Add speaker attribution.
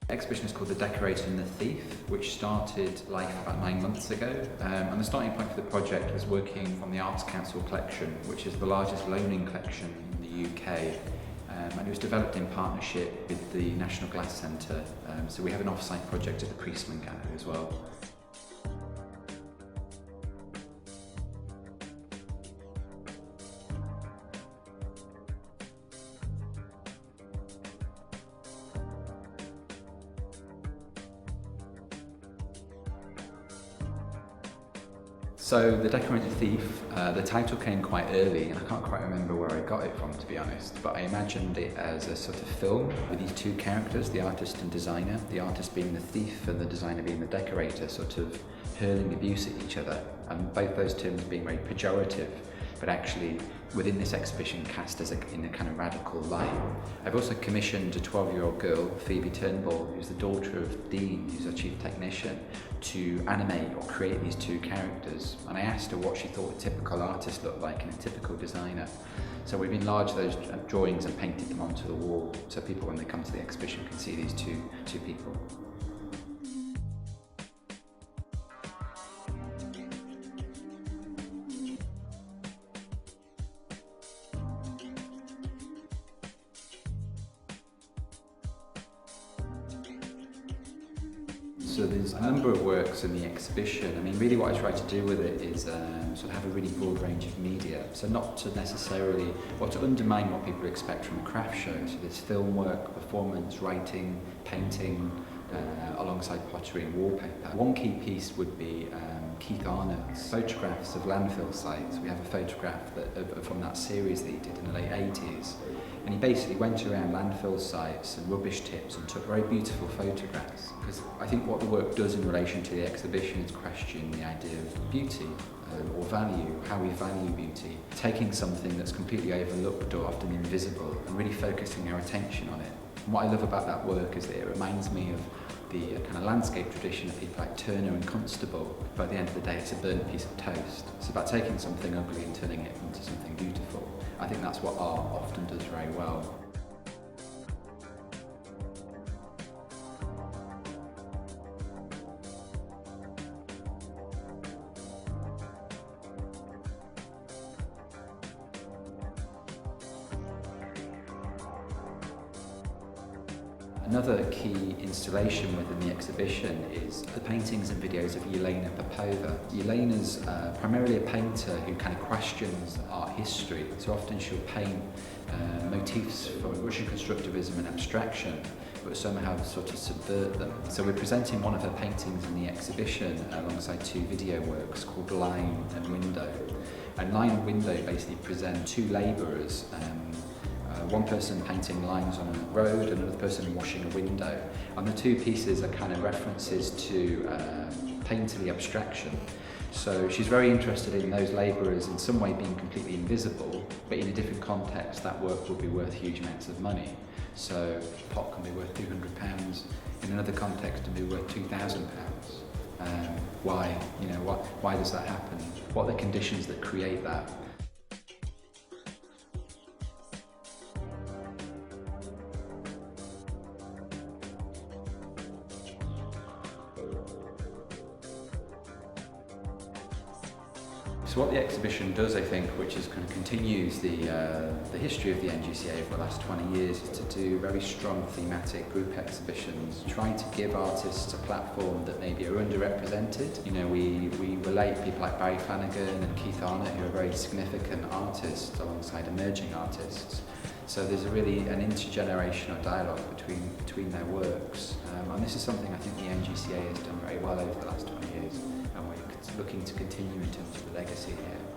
Speaker 1: The exhibition is called The Decorator and The Thief, which started life about 9 months ago. And the starting point for the project was working from the Arts Council collection, which is the largest loaning collection in the UK. And it was developed in partnership with the National Glass Centre. So we have an off-site project at the Priestman Gallery as well. So The Decorator and The Thief, the title came quite early, and I can't quite remember where I got it from, to be honest, but I imagined it as a sort of film with these two characters, the artist and designer, the artist being the thief and the designer being the decorator, sort of hurling abuse at each other, and both those terms being very pejorative, but actually within this exhibition cast as in a kind of radical light. I've also commissioned a 12-year-old girl, Phoebe Turnbull, who's the daughter of Dean, who's our chief technician, to animate or create these two characters. And I asked her what she thought a typical artist looked like and a typical designer. So we've enlarged those drawings and painted them onto the wall, so people, when they come to the exhibition, can see these two people. So there's a number of works in the exhibition. I mean, really what I try to do with it is sort of have a really broad range of media. So not to necessarily, or to undermine what people expect from a craft show. So there's film work, performance, writing, painting, alongside pottery and wallpaper. One key piece would be Keith Arnatt's photographs of landfill sites. We have a photograph from that series that he did in the late 80s. And he basically went around landfill sites and rubbish tips and took very beautiful photographs. Because I think what the work does in relation to the exhibition is question the idea of beauty or value, how we value beauty. Taking something that's completely overlooked or often invisible and really focusing our attention on it. And what I love about that work is that it reminds me of the kind of landscape tradition of people like Turner and Constable, but at the end of the day it's a burnt piece of toast. It's about taking something ugly and turning it into something beautiful. I think that's what art often does very well. Another key installation within the exhibition is the paintings and videos of Yelena Popova. Yelena's primarily a painter who kind of questions art history, so often she'll paint motifs from Russian constructivism and abstraction, but somehow sort of subvert them. So we're presenting one of her paintings in the exhibition alongside two video works called Line and Window. And Line and Window basically present two labourers, one person painting lines on a road, another person washing a window. And the two pieces are kind of references to painterly abstraction. So she's very interested in those labourers in some way being completely invisible, but in a different context that work would be worth huge amounts of money. So a pot can be worth £200, in another context it can be worth £2,000. Why? You know, why does that happen? What are the conditions that create that? So what the exhibition does, I think, which is kind of continues the history of the NGCA over the last 20 years, is to do very strong thematic group exhibitions, trying to give artists a platform that maybe are underrepresented. You know, we relate people like Barry Flanagan and Keith Arnatt, who are very significant artists alongside emerging artists. So there's a really an intergenerational dialogue between their works, and this is something I think the NGCA has done very well over the last 20 years, and we're looking to continue in terms of the legacy here.